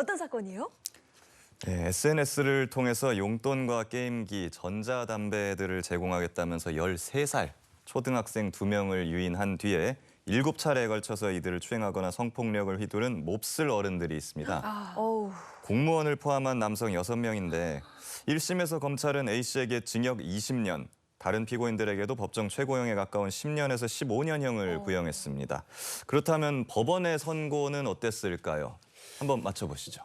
어떤 사건이에요? 네, SNS를 통해서 용돈과 게임기, 전자담배들을 제공하겠다면서 13살 초등학생 2명을 유인한 뒤에 7차례에 걸쳐서 이들을 추행하거나 성폭력을 휘두른 몹쓸 어른들이 있습니다. 공무원을 포함한 남성 6명인데 1심에서 검찰은 A씨에게 징역 20년, 다른 피고인들에게도 법정 최고형에 가까운 10년에서 15년형을 구형했습니다. 그렇다면 법원의 선고는 어땠을까요? 한번 맞춰보시죠.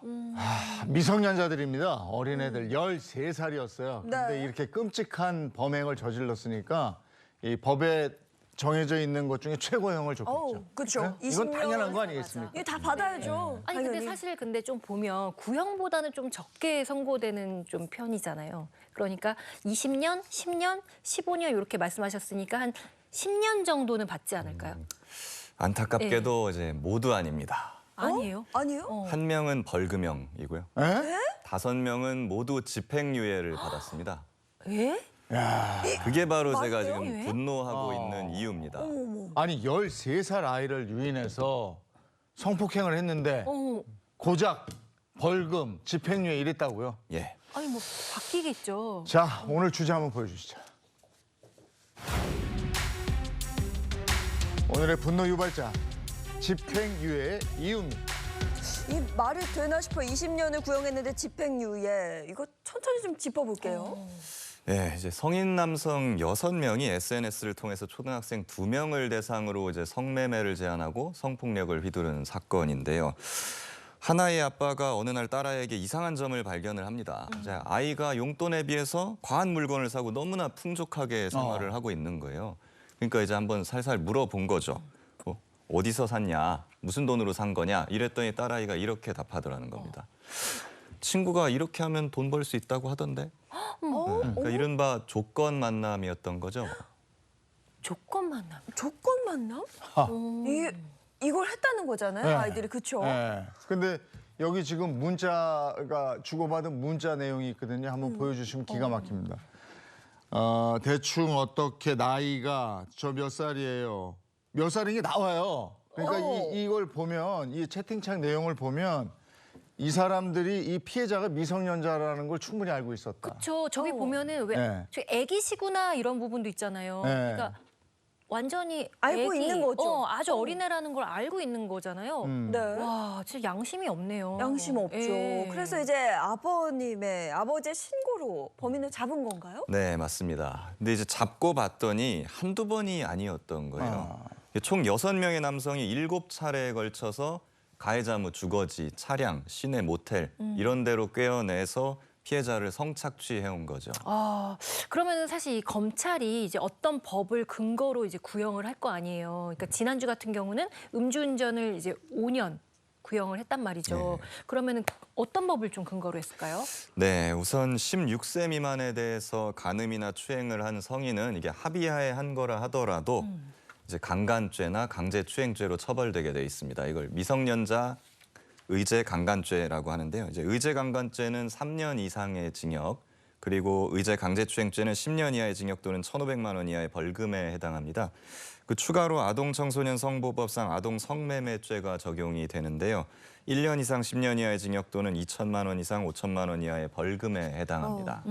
미성년자들입니다. 어린애들 13살이었어요. 근데 네. 이렇게 끔찍한 범행을 저질렀으니까 이 법에 정해져 있는 것 중에 최고형을 줬겠죠. 그렇죠. 네? 이건 당연한 거 아니겠습니까? 이거 다 받아야죠. 아니 근데 사실 근데 좀 보면 구형보다는 좀 적게 선고되는 좀 편이잖아요. 그러니까 20년, 10년, 15년 이렇게 말씀하셨으니까 한 10년 정도는 받지 않을까요? 안타깝게도 이제 모두 아닙니다. 아니에요? 아니요? 한 명은 벌금형이고요. 에? 5명은 모두 집행유예를 받았습니다. 예? 야, 그게 바로 제가 맞아요? 지금 왜? 분노하고 있는 이유입니다. 아니 13살 아이를 유인해서 성폭행을 했는데 어, 고작 벌금, 집행유예 이랬다고요? 예. 아니 뭐 바뀌겠죠. 자, 오늘 주제 한번 보여주시죠. 오늘의 분노 유발자, 집행유예의 이유입니다. 이 말이 되나 싶어 20년을 구형했는데 집행유예. 이거 천천히 좀 짚어볼게요. 예, 이제 성인 남성 6명이 SNS를 통해서 초등학생 2명을 대상으로 이제 성매매를 제안하고 성폭력을 휘두르는 사건인데요. 하나의 아빠가 어느 날 딸아이에게 이상한 점을 발견을 합니다. 이제 아이가 용돈에 비해서 과한 물건을 사고 너무나 풍족하게 생활을 하고 있는 거예요. 그러니까 이제 한번 살살 물어본 거죠. 어디서 샀냐? 무슨 돈으로 산 거냐? 이랬더니 딸아이가 이렇게 답하더라는 겁니다. 친구가 이렇게 하면 돈 벌 수 있다고 하던데? 그러니까 이른바 조건 만남이었던 거죠. 조건 만남. 조건 만남? 이걸 했다는 거잖아요, 네. 아이들이. 그렇죠? 네. 근데 여기 지금 문자가 주고받은 문자 내용이 있거든요. 한번 보여주시면 기가 막힙니다. 대충 어떻게 나이가 저 몇 살이에요. 몇 살인 게 나와요. 그러니까 이걸 보면 이 채팅창 내용을 보면 이 사람들이 이 피해자가 미성년자라는 걸 충분히 알고 있었다. 그렇죠. 저기 보면은 왜 네. 저 애기시구나 이런 부분도 있잖아요. 네. 그러니까 완전히 알고 애기, 있는 거죠. 아주 어린애라는 걸 알고 있는 거잖아요. 네. 와, 진짜 양심이 없네요. 양심 없죠. 예. 그래서 이제 아버지의 신고로 범인을 잡은 건가요? 네, 맞습니다. 근데 이제 잡고 봤더니 한두 번이 아니었던 거예요. 총 6명의 남성이 7차례에 걸쳐서 가해자 뭐 주거지, 차량, 시내 모텔 이런 데로 꿰어내서 피해자를 성착취해온 거죠. 그러면 사실 이 검찰이 이제 어떤 법을 근거로 이제 구형을 할 거 아니에요. 그러니까 지난주 같은 경우는 음주운전을 이제 5년 구형을 했단 말이죠. 네. 그러면은 어떤 법을 좀 근거로 했을까요? 네, 우선 16세 미만에 대해서 간음이나 추행을 한 성인은 이게 합의하에 한 거라 하더라도 이제 강간죄나 강제추행죄로 처벌되게 돼 있습니다. 이걸 미성년자 의제 강간죄라고 하는데요. 이제 의제 강간죄는 3년 이상의 징역, 그리고 의제 강제추행죄는 10년 이하의 징역 또는 1,500만 원 이하의 벌금에 해당합니다. 그 추가로 아동청소년 성보법상 아동 성매매죄가 적용이 되는데요. 1년 이상 10년 이하의 징역 또는 2천만 원 이상 5천만 원 이하의 벌금에 해당합니다.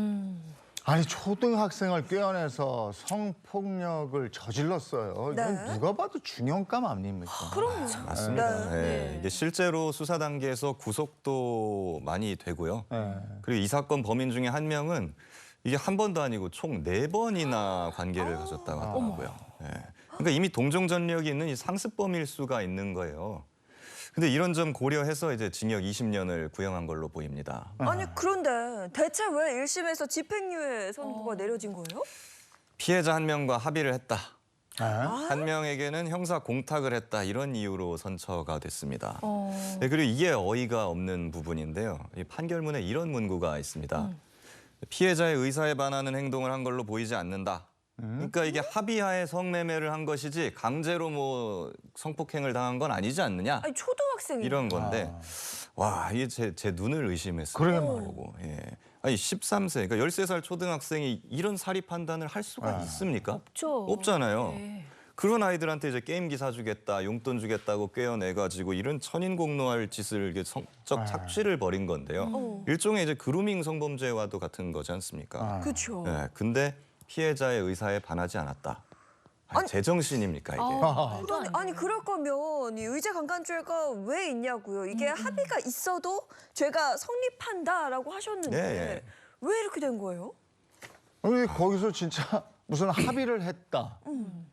아니 초등학생을 꿰어내서 성폭력을 저질렀어요. 네. 이건 누가 봐도 중형감 아닙니까? 그럼요. 맞습니다. 네. 네. 이게 실제로 수사 단계에서 구속도 많이 되고요. 네. 그리고 이 사건 범인 중에 한 명은 이게 한 번도 아니고 총 4번이나 관계를 가졌다고 하더라고요. 네. 그러니까 이미 동종전력이 있는 이 상습범일 수가 있는 거예요. 근데 이런 점 고려해서 이제 징역 20년을 구형한 걸로 보입니다. 아니 그런데 대체 왜 1심에서 집행유예 선고가 내려진 거예요? 피해자 한 명과 합의를 했다. 네? 한 명에게는 형사 공탁을 했다. 이런 이유로 선처가 됐습니다. 네, 그리고 이게 어이가 없는 부분인데요. 이 판결문에 이런 문구가 있습니다. 피해자의 의사에 반하는 행동을 한 걸로 보이지 않는다. 그러니까 이게 합의하에 성매매를 한 것이지 강제로 뭐 성폭행을 당한 건 아니지 않느냐. 아니 초등학생이 이런 건데 와 이게 제 눈을 의심했어요. 그러게 보고. 예. 아니 13세 그러니까 13살 초등학생이 이런 사리 판단을 할 수가 있습니까? 없죠. 없잖아요. 네. 그런 아이들한테 이제 게임기 사주겠다, 용돈 주겠다고 꿰어내가지고 이런 천인공노할 짓을 이게 성적 착취를 벌인 건데요. 일종의 이제 그루밍 성범죄와도 같은 거지 않습니까? 그렇죠. 네, 근데 피해자의 의사에 반하지 않았다. 아니, 제정신입니까 이게? 말도 안 돼. 아니 그럴 거면 이 의제강간죄가 왜 있냐고요. 이게 합의가 있어도 죄가 성립한다라고 하셨는데 네. 왜 이렇게 된 거예요? 아니, 거기서 진짜 무슨 합의를 했다.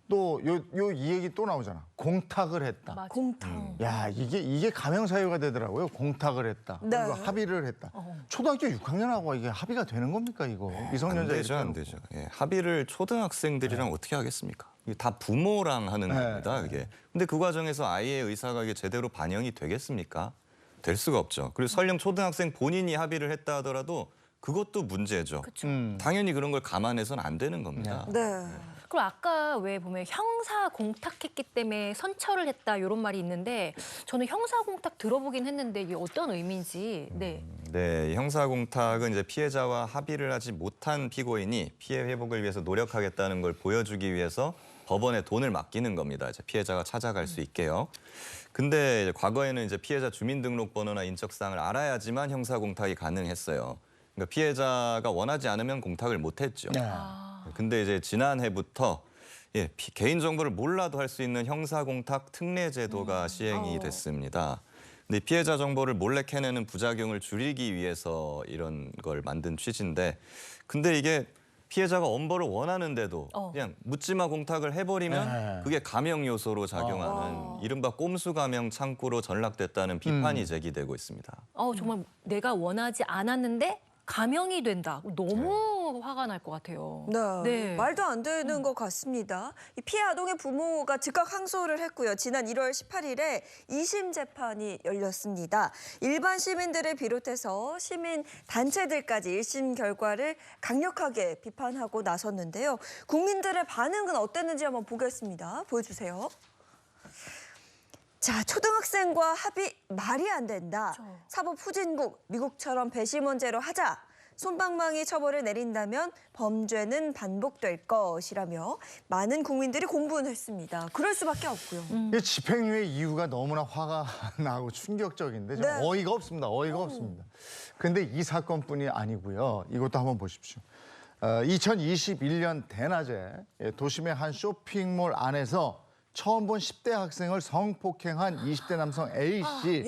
또 이 얘기 또 나오잖아. 공탁을 했다. 맞아. 공탁. 야, 이게 가명 사유가 되더라고요. 공탁을 했다. 네. 그리고 합의를 했다. 초등학교 6학년하고 이게 합의가 되는 겁니까, 이거? 안 미성년자 되죠, 안 되죠. 예, 합의를 초등학생들이랑 어떻게 하겠습니까? 이게 다 부모랑 하는 네. 겁니다, 이게. 근데 그 과정에서 아이의 의사가 이게 제대로 반영이 되겠습니까? 될 수가 없죠. 그리고 설령 초등학생 본인이 합의를 했다 하더라도 그것도 문제죠. 그렇죠. 당연히 그런 걸 감안해서는 안 되는 겁니다. 네. 그리고 아까 왜 보면 형사 공탁했기 때문에 선처를 했다 이런 말이 있는데 저는 형사 공탁 들어보긴 했는데 이게 어떤 의미인지 네. 네, 형사공탁은 이제 피해자와 합의를 하지 못한 피고인이 피해 회복을 위해서 노력하겠다는 걸 보여주기 위해서 법원에 돈을 맡기는 겁니다. 이제 피해자가 찾아갈 수 있게요. 근데 이제 과거에는 이제 피해자 주민등록번호나 인적사항을 알아야지만 형사공탁이 가능했어요. 그러니까 피해자가 원하지 않으면 공탁을 못했죠. 네. 근데 이제 지난해부터 개인정보를 몰라도 할 수 있는 형사공탁 특례제도가 시행이 됐습니다. 근데 피해자 정보를 몰래 캐내는 부작용을 줄이기 위해서 이런 걸 만든 취지인데 근데 이게 피해자가 엄벌을 원하는데도 그냥 묻지마 공탁을 해버리면 네. 그게 감형 요소로 작용하는 이른바 꼼수 감형 창구로 전락됐다는 비판이 제기되고 있습니다. 정말 내가 원하지 않았는데 감형이 된다. 너무 화가 날 것 같아요. 네. 네. 말도 안 되는 것 같습니다. 이 피해 아동의 부모가 즉각 항소를 했고요. 지난 1월 18일에 2심 재판이 열렸습니다. 일반 시민들을 비롯해서 시민 단체들까지 1심 결과를 강력하게 비판하고 나섰는데요. 국민들의 반응은 어땠는지 한번 보겠습니다. 보여주세요. 자, 초등학생과 합의 말이 안 된다. 그렇죠. 사법 후진국, 미국처럼 배심원제로 하자. 솜방망이 처벌을 내린다면 범죄는 반복될 것이라며 많은 국민들이 공분했습니다. 그럴 수밖에 없고요. 이 집행유예 이유가 너무나 화가 나고 충격적인데 좀 네. 어이가 없습니다. 어이가 없습니다. 근데 이 사건뿐이 아니고요. 이것도 한번 보십시오. 2021년 대낮에 도심의 한 쇼핑몰 안에서 처음 본 10대 학생을 성폭행한 20대 남성 A씨.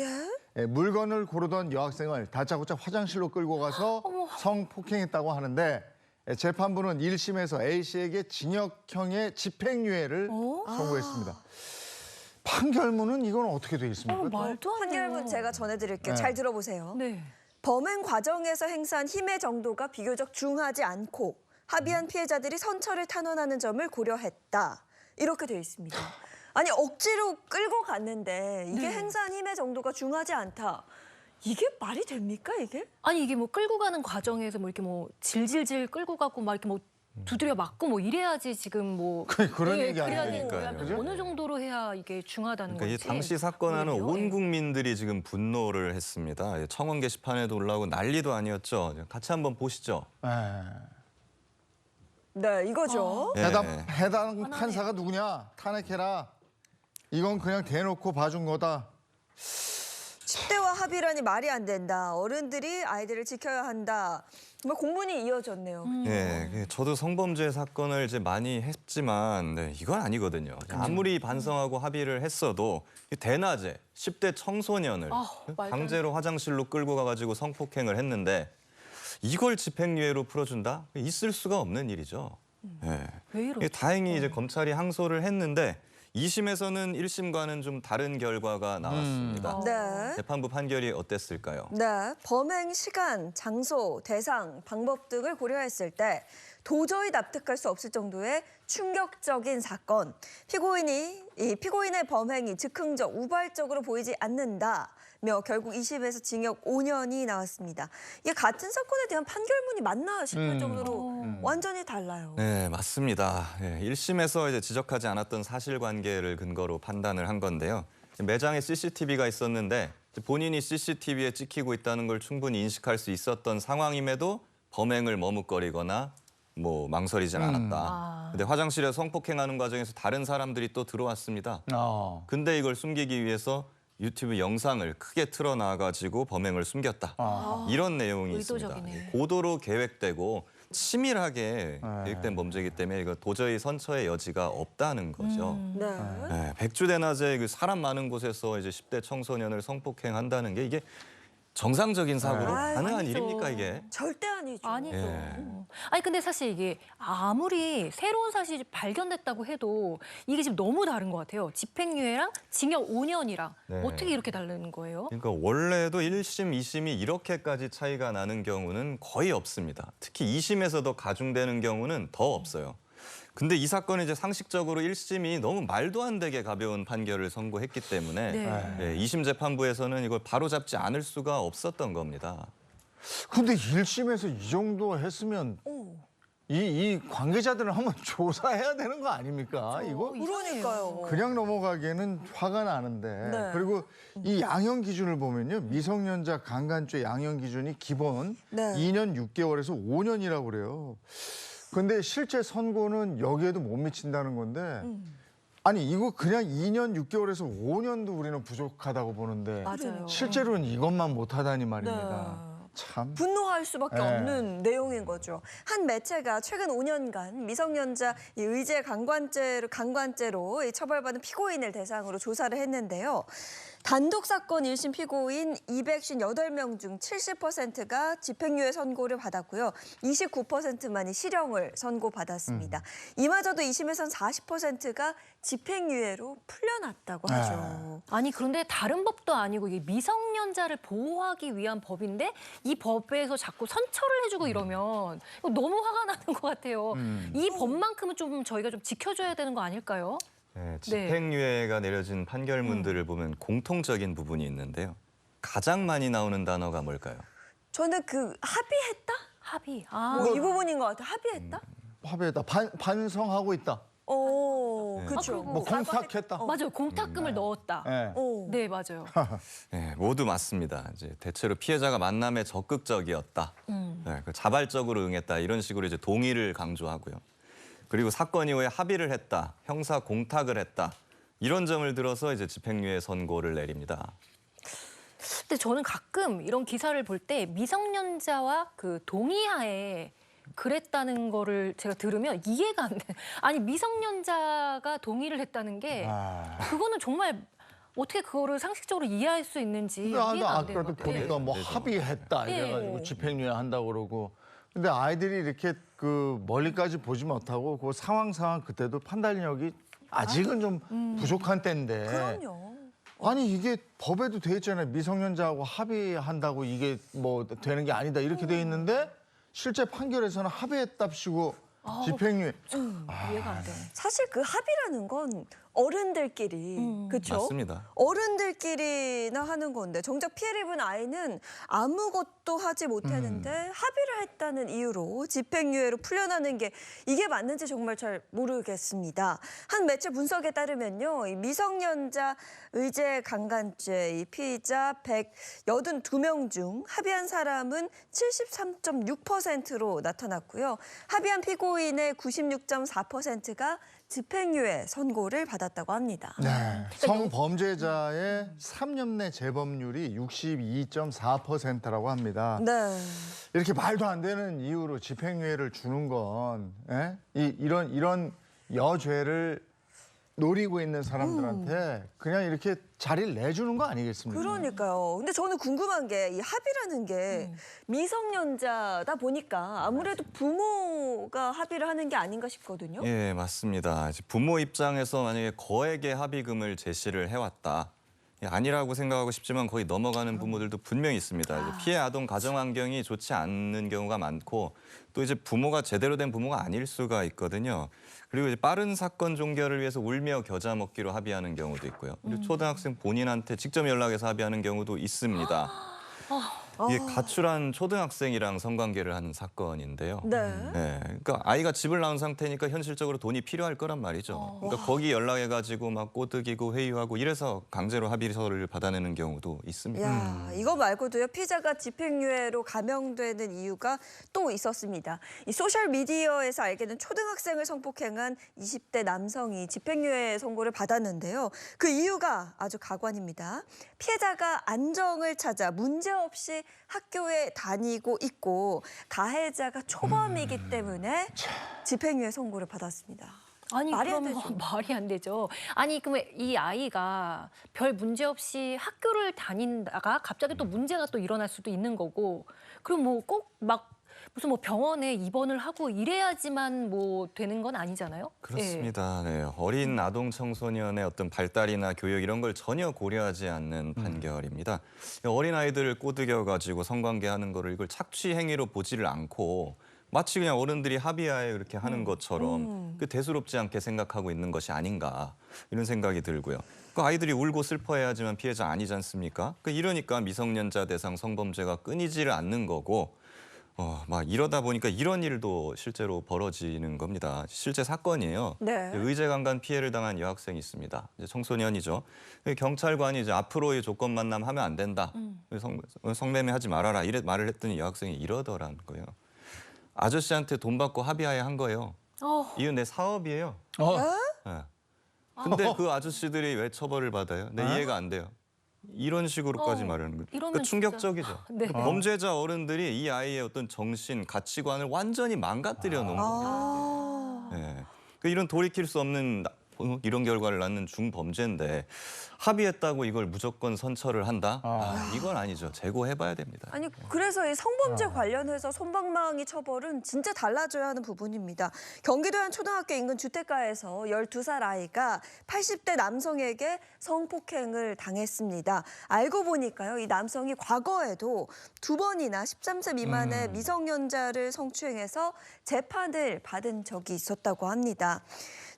물건을 고르던 여학생을 다짜고짜 화장실로 끌고 가서 성폭행했다고 하는데 재판부는 1심에서 A씨에게 징역형의 집행유예를 선고했습니다. 판결문은 이건 어떻게 돼 있습니까? 말도 안 돼요. 판결문 제가 전해드릴게요. 네. 잘 들어보세요. 네. 범행 과정에서 행사한 힘의 정도가 비교적 중하지 않고 합의한 피해자들이 선처를 탄원하는 점을 고려했다. 이렇게 돼 있습니다. 아니 억지로 끌고 갔는데 이게 행사한 힘의 정도가 중하지 않다. 이게 말이 됩니까 이게? 아니 이게 뭐 끌고 가는 과정에서 뭐 이렇게 뭐 질질질 끌고 가고 막 이렇게 뭐 두드려 맞고 뭐 이래야지 지금 뭐 그런 얘기 그래야 아니에요. 되는 거야. 그죠? 어느 정도로 해야 이게 중하다는 그러니까 이 거지. 당시 사건하는 오히려, 온 국민들이 지금 분노를 했습니다. 청원 게시판에도 올라오고 난리도 아니었죠. 같이 한번 보시죠. 네 이거죠. 예. 해당 판사가 누구냐? 탄핵해라. 이건 그냥 대놓고 봐준 거다. 10대와 합의라니 말이 안 된다. 어른들이 아이들을 지켜야 한다. 정말 공문이 이어졌네요. 예, 저도 성범죄 사건을 이제 많이 했지만 이건 아니거든요. 아무리 반성하고 합의를 했어도 이 대낮에 10대 청소년을 말도 안 강제로 화장실로 끌고 가가지고 성폭행을 했는데 이걸 집행유예로 풀어준다? 있을 수가 없는 일이죠. 예. 왜 이러지? 다행히 이제 검찰이 항소를 했는데 2심에서는 1심과는 좀 다른 결과가 나왔습니다. 네. 재판부 판결이 어땠을까요? 네, 범행 시간, 장소, 대상, 방법 등을 고려했을 때 도저히 납득할 수 없을 정도의 충격적인 사건. 피고인의 범행이 즉흥적, 우발적으로 보이지 않는다며 결국 2심에서 징역 5년이 나왔습니다. 이게 같은 사건에 대한 판결문이 맞나 싶을 정도로 완전히 달라요. 네, 맞습니다. 1심에서 이제 지적하지 않았던 사실관계를 근거로 판단을 한 건데요. 매장에 CCTV가 있었는데 본인이 CCTV에 찍히고 있다는 걸 충분히 인식할 수 있었던 상황임에도 범행을 머뭇거리거나 뭐 망설이진 않았다. 아. 근데 화장실에 성폭행하는 과정에서 다른 사람들이 또 들어왔습니다. 근데 이걸 숨기기 위해서 유튜브 영상을 크게 틀어놔가지고 범행을 숨겼다. 이런 내용이 의도적이네. 있습니다. 고도로 계획되고 치밀하게 계획된 범죄이기 때문에 이거 도저히 선처의 여지가 없다는 거죠. 네. 네, 백주대낮에 그 사람 많은 곳에서 이제 10대 청소년을 성폭행한다는 게 이게 정상적인 사고로 아유, 가능한 아니죠. 일입니까 이게? 절대 아니죠. 아니죠. 예. 아니 근데 사실 이게 아무리 새로운 사실이 발견됐다고 해도 이게 지금 너무 다른 것 같아요. 집행유예랑 징역 5년이랑 네. 어떻게 이렇게 다른 거예요? 그러니까 원래도 1심, 2심이 이렇게까지 차이가 나는 경우는 거의 없습니다. 특히 2심에서 더 가중되는 경우는 더 없어요. 근데 이 사건은 이제 상식적으로 1심이 너무 말도 안 되게 가벼운 판결을 선고했기 때문에 네. 2심 재판부에서는 이걸 바로잡지 않을 수가 없었던 겁니다. 근데 1심에서 이 정도 했으면 이 관계자들은 한번 조사해야 되는 거 아닙니까? 이거 그러니까요. 그냥 넘어가기에는 화가 나는데. 네. 그리고 이 양형 기준을 보면요. 미성년자 강간죄 양형 기준이 기본 네. 2년 6개월에서 5년이라고 그래요. 근데 실제 선고는 여기에도 못 미친다는 건데 아니 이거 그냥 2년 6개월에서 5년도 우리는 부족하다고 보는데 맞아요. 실제로는 이것만 못하다니 말입니다. 네. 참. 분노할 수밖에 네. 없는 내용인 거죠. 한 매체가 최근 5년간 미성년자 이 의제 강간죄로 이 처벌받은 피고인을 대상으로 조사를 했는데요. 단독 사건 1심 피고인 258명 중 70%가 집행유예 선고를 받았고요. 29%만이 실형을 선고받았습니다. 이마저도 2심에선 40%가 집행유예로 풀려났다고 하죠. 아니 그런데 다른 법도 아니고 이게 미성년자를 보호하기 위한 법인데 이 법에서 자꾸 선처를 해주고 이러면 이거 너무 화가 나는 것 같아요. 이 법만큼은 좀 저희가 좀 지켜줘야 되는 거 아닐까요? 네, 집행유예가 내려진 판결문들을 보면 공통적인 부분이 있는데요. 가장 많이 나오는 단어가 뭘까요? 저는 그 합의했다? 합의. 뭐 이 부분인 것 같아요. 합의했다? 합의했다. 반성하고 있다. 그렇죠. 뭐 공탁했다. 맞아요. 공탁금을 넣었다. 네. 네, 맞아요. 네, 모두 맞습니다. 이제 대체로 피해자가 만남에 적극적이었다, 네, 그 자발적으로 응했다 이런 식으로 이제 동의를 강조하고요. 그리고 사건 이후에 합의를 했다, 형사 공탁을 했다 이런 점을 들어서 이제 집행유예 선고를 내립니다. 근데 저는 가끔 이런 기사를 볼 때 미성년자와 그 동의하에 그랬다는 거를 제가 들으면 이해가 안 돼. 아니 미성년자가 동의를 했다는 게 그거는 정말 어떻게 그거를 상식적으로 이해할 수 있는지 이해가 안 되는 아까도 것 같아요. 보니까 뭐 합의했다 이래가지고 네. 집행유예 한다고 그러고. 근데 아이들이 이렇게 그 멀리까지 보지 못하고 그 상황 그때도 판단력이 아직은 좀 부족한 때인데. 그럼요. 아니 이게 법에도 돼 있잖아요. 미성년자하고 합의한다고 이게 뭐 되는 게 아니다 이렇게 돼 있는데 실제 판결에서는 합의했답시고 집행유예. 이해가 안 돼. 사실 그 합의라는 건 어른들끼리 그렇죠? 맞습니다. 어른들끼리나 하는 건데 정작 피해를 입은 아이는 아무것도 하지 못했는데 합의를 했다는 이유로 집행유예로 풀려나는 게 이게 맞는지 정말 잘 모르겠습니다. 한 매체 분석에 따르면요. 이 미성년자 의제 강간죄 이 피의자 182명 중 합의한 사람은 73.6%로 나타났고요. 합의한 피고인의 96.4%가 집행유예 선고를 받았다고 합니다. 네. 성범죄자의 3년 내 재범률이 62.4%라고 합니다. 네. 이렇게 말도 안 되는 이유로 집행유예를 주는 건 이런 여죄를 노리고 있는 사람들한테 그냥 이렇게 자리를 내주는 거 아니겠습니까? 그러니까요. 근데 저는 궁금한 게 이 합의라는 게 미성년자다 보니까 아무래도 부모가 합의를 하는 게 아닌가 싶거든요. 예, 맞습니다. 이제 부모 입장에서 만약에 거액의 합의금을 제시를 해왔다. 아니라고 생각하고 싶지만 거의 넘어가는 부모들도 분명히 있습니다. 이제 피해 아동 가정 환경이 좋지 않는 경우가 많고 또 이제 부모가 제대로 된 부모가 아닐 수가 있거든요. 그리고 이제 빠른 사건 종결을 위해서 울며 겨자 먹기로 합의하는 경우도 있고요. 그리고 초등학생 본인한테 직접 연락해서 합의하는 경우도 있습니다. 이게 가출한 초등학생이랑 성관계를 한 사건인데요. 네. 네, 그러니까 아이가 집을 나온 상태니까 현실적으로 돈이 필요할 거란 말이죠. 그러니까 거기 연락해가지고 막 꼬드기고 회유하고 이래서 강제로 합의서를 받아내는 경우도 있습니다. 야, 이거 말고도요. 피해자가 집행유예로 감형되는 이유가 또 있었습니다. 이 소셜 미디어에서 알게 된 초등학생을 성폭행한 20대 남성이 집행유예 선고를 받았는데요. 그 이유가 아주 가관입니다. 피해자가 안정을 찾아 문제없이 학교에 다니고 있고 가해자가 초범이기 때문에 집행유예 선고를 받았습니다. 아니 말이 안 그럼 되죠. 말이 안 되죠. 아니 그러면 이 아이가 별 문제 없이 학교를 다닌다가 갑자기 또 문제가 또 일어날 수도 있는 거고, 그럼 뭐 꼭 막 무슨 뭐 병원에 입원을 하고 이래야지만 뭐 되는 건 아니잖아요. 그렇습니다. 네, 어린 아동 청소년의 어떤 발달이나 교육 이런 걸 전혀 고려하지 않는 판결입니다. 어린 아이들을 꼬드겨 가지고 성관계하는 거를 이걸 착취 행위로 보지를 않고 마치 그냥 어른들이 합의하에 그렇게 하는 것처럼 그 대수롭지 않게 생각하고 있는 것이 아닌가 이런 생각이 들고요. 그 아이들이 울고 슬퍼해야지만 피해자 아니지 않습니까? 이러니까 미성년자 대상 성범죄가 끊이지를 않는 거고. 막 이러다 보니까 이런 일도 실제로 벌어지는 겁니다. 실제 사건이에요. 네. 의제강간 피해를 당한 여학생이 있습니다. 이제 청소년이죠. 경찰관이 이제 앞으로의 조건 만남 하면 안 된다. 성매매하지 말아라. 이래 말을 했더니 여학생이 이러더라는 거예요. 아저씨한테 돈 받고 합의하에 한 거예요. 이건 내 사업이에요. 네. 근데 그 아저씨들이 왜 처벌을 받아요? 내 이해가 안 돼요. 이런 식으로까지 말하는 거예요. 이러면 그러니까 충격적이죠. 네. 범죄자 어른들이 이 아이의 어떤 정신, 가치관을 완전히 망가뜨려 놓은 겁니다. 네. 이런 돌이킬 수 없는 이런 결과를 낳는 중범죄인데 합의했다고 이걸 무조건 선처를 한다? 이건 아니죠. 재고해봐야 됩니다. 아니 그래서 이 성범죄 관련해서 솜방망이 처벌은 진짜 달라져야 하는 부분입니다. 경기도 한 초등학교 인근 주택가에서 12살 아이가 80대 남성에게 성폭행을 당했습니다. 알고 보니까요, 이 남성이 과거에도 2번이나 13세 미만의 미성년자를 성추행해서 재판을 받은 적이 있었다고 합니다.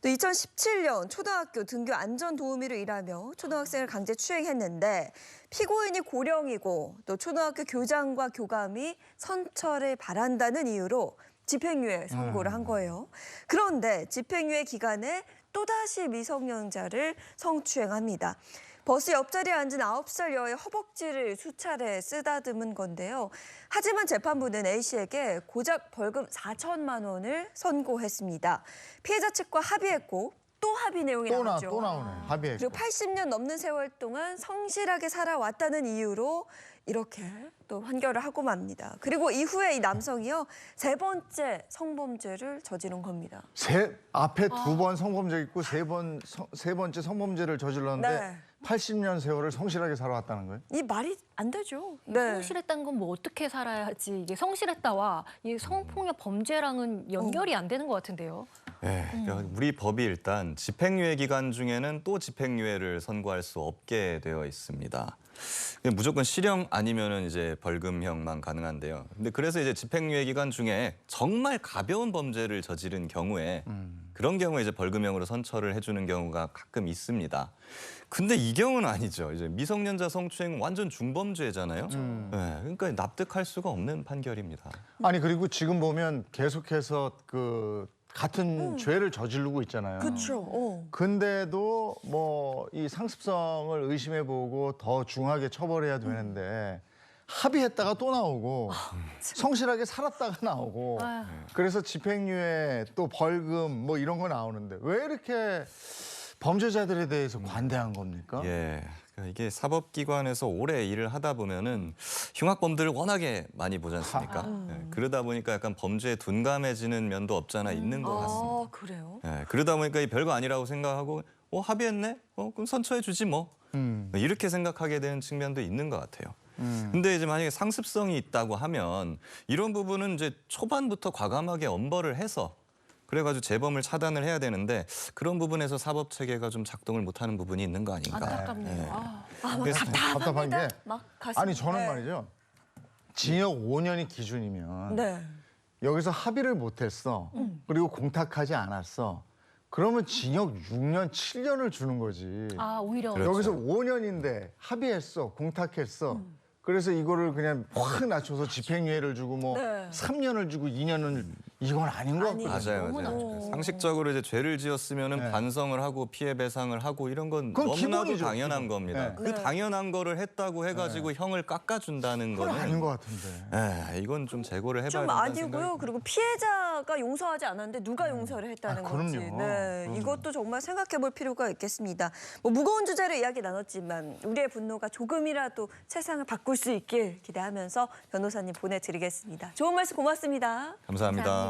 또 2017년 초등학교 등교 안전도우미로 일하며 초등학생을 강제 추행했는데 피고인이 고령이고 또 초등학교 교장과 교감이 선처를 바란다는 이유로 집행유예 선고를 한 거예요. 그런데 집행유예 기간에 또다시 미성년자를 성추행합니다. 버스 옆자리에 앉은 9살 여의 허벅지를 수차례 쓰다듬은 건데요. 하지만 재판부는 A씨에게 고작 벌금 4천만 원을 선고했습니다. 피해자 측과 합의했고 또 합의 내용이 나왔죠. 또 나오네. 합의했고. 그리고 80년 넘는 세월 동안 성실하게 살아왔다는 이유로 이렇게 또 판결을 하고 맙니다. 그리고 이후에 이 남성이요, 3번째 성범죄를 저지른 겁니다. 앞에 2번 성범죄 있고 세 번째 성범죄를 저질렀는데 네. 80년 세월을 성실하게 살아왔다는 거예요? 이 말이 안 되죠. 성실했다는 건 뭐 어떻게 살아야지, 이게 성실했다와 이 성폭력 범죄랑은 연결이 안 되는 것 같은데요. 네, 그러니까 우리 법이 일단 집행유예 기간 중에는 또 집행유예를 선고할 수 없게 되어 있습니다. 무조건 실형 아니면은 이제 벌금형만 가능한데요. 근데 그래서 이제 집행유예 기간 중에 정말 가벼운 범죄를 저지른 경우에 그런 경우에 이제 벌금형으로 선처를 해주는 경우가 가끔 있습니다. 근데 이 경우는 아니죠. 이제 미성년자 성추행은 완전 중범죄잖아요. 네, 그러니까 납득할 수가 없는 판결입니다. 아니 그리고 지금 보면 계속해서 같은 죄를 저지르고 있잖아요. 그렇죠. 근데도 뭐 이 상습성을 의심해보고 더 중하게 처벌해야 되는데 합의했다가 또 나오고 성실하게 살았다가 나오고 그래서 집행유예 또 벌금 뭐 이런 거 나오는데 왜 이렇게 범죄자들에 대해서 관대한 겁니까? 예. 이게 사법기관에서 오래 일을 하다 보면은 흉악범들을 워낙에 많이 보지 않습니까? 예, 그러다 보니까 약간 범죄에 둔감해지는 면도 없잖아 있는 것 같습니다. 그래요? 예, 그러다 보니까 이 별거 아니라고 생각하고 합의했네? 그럼 선처해 주지 뭐. 이렇게 생각하게 되는 측면도 있는 것 같아요. 근데 이제 만약에 상습성이 있다고 하면 이런 부분은 이제 초반부터 과감하게 엄벌을 해서 그래가지고 재범을 차단을 해야 되는데 그런 부분에서 사법 체계가 좀 작동을 못하는 부분이 있는 거 아닌가. 안타깝네요. 막 그래서 답답한 게 막 가슴. 아니 저는 네. 말이죠. 징역 5년이 기준이면 네. 여기서 합의를 못했어. 그리고 공탁하지 않았어. 그러면 징역 6년, 7년을 주는 거지. 오히려 그렇죠. 여기서 5년인데 합의했어, 공탁했어. 그래서 이거를 그냥 확 낮춰서 집행유예를 주고 뭐 네. 3년을 주고 2년을 이건 아닌 것 같거든요. 맞아요, 너무 맞아요. 낮죠. 상식적으로 이제 죄를 지었으면은 네. 반성을 하고 피해 배상을 하고 이런 건 그건 너무나도 기본이죠, 당연한 기본. 겁니다. 네. 그 당연한 거를 했다고 해가지고 형을 깎아준다는 그건 거는 아닌 것 같은데. 이건 좀 재고를 해봐야 좀 된다는 아니고요. 생각이 그리고 피해자가 용서하지 않았는데 누가 용서를 했다는 아, 건지. 그럼요. 네, 그럼요. 이것도 정말 생각해볼 필요가 있겠습니다. 뭐 무거운 주제로 이야기 나눴지만 우리의 분노가 조금이라도 세상을 바꿀 수 있길 기대하면서 변호사님 보내드리겠습니다. 좋은 말씀 고맙습니다. 감사합니다. 감사합니다.